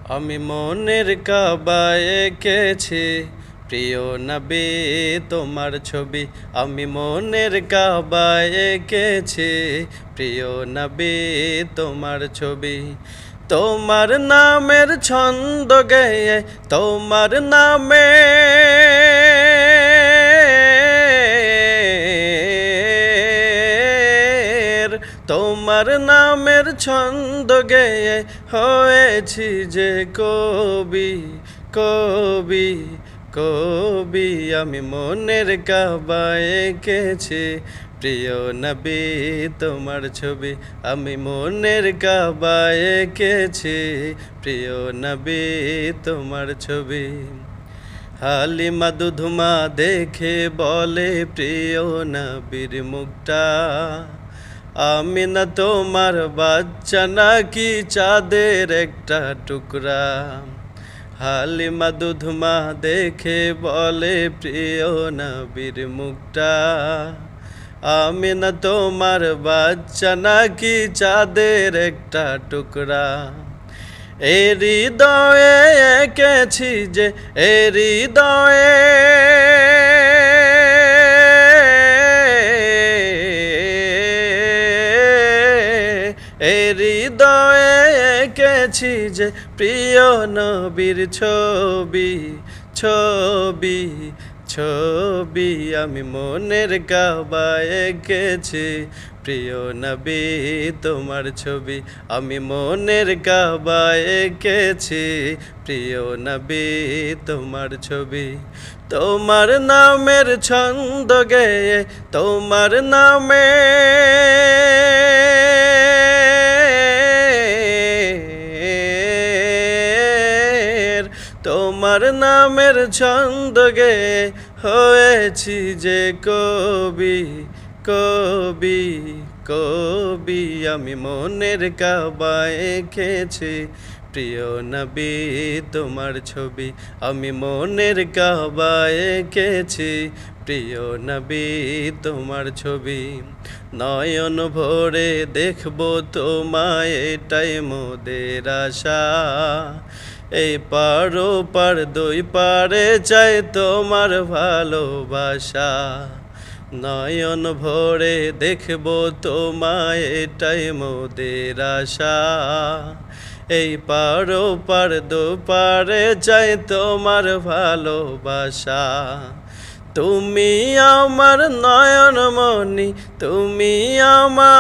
আমি মনের কাবায় এঁকেছি প্রিয় নবী তোমার ছবি। আমি মনের কাবায় এঁকেছি প্রিয় নবী তোমার ছবি। তোমার নামের ছন্দ গেয়ে তোমার নামে তোমার নামের ছন্দ গেয়ে হয়েছি যে কবি কবি কবি। আমি মনের কাবায় এঁকেছি প্রিয় নবী তোমার ছবি। আমি মনের কাবায় এঁকেছি প্রিয় নবী তোমার ছবি। হালিমা দুধমা দেখে বলে প্রিয় নবীর মুখটা আমি না তোমার বাচ্চা নাকি চাঁদের একটা টুকরা। হালিমা দুধমা দেখে বলে প্রিয় নবীর মুখটা আমি না তোমার বাচ্চা নাকি চাঁদের একটা টুকরা। এ হৃদয়ে এঁকেছি যে এ হৃদয়ে হৃদয়ে এঁকেছি যে প্রিয় নবীর ছবি ছবি ছবি। আমি মনের কাবায় এঁকেছি প্রিয় নবী তোমার ছবি। আমি মনের কাবায় এঁকেছি প্রিয় নবী তোমার ছবি। তোমার নামের ছন্দ গেয়ে তোমার নামে তোমার নামের ছন্দ গেয়ে হয়েছি যে কবি কবি কবি। আমি মনের কাবায় এঁকেছি প্রিয় নবী তোমার ছবি। আমি মনের কাবায় এঁকেছি প্রিয় নবী তোমার ছবি। নয়ন ভরে দেখবো তোমায় এটাই মোদের আশা। এই পারো পার দুই পারে চাই তোমার ভালোবাসা। নয়ন ভরে দেখবো তোমায় এটাই মোদের আশা। এই পারো পার দু পারে চাই তোমার ভালোবাসা। তুমি আমার নয়ন মনি তুমি আমার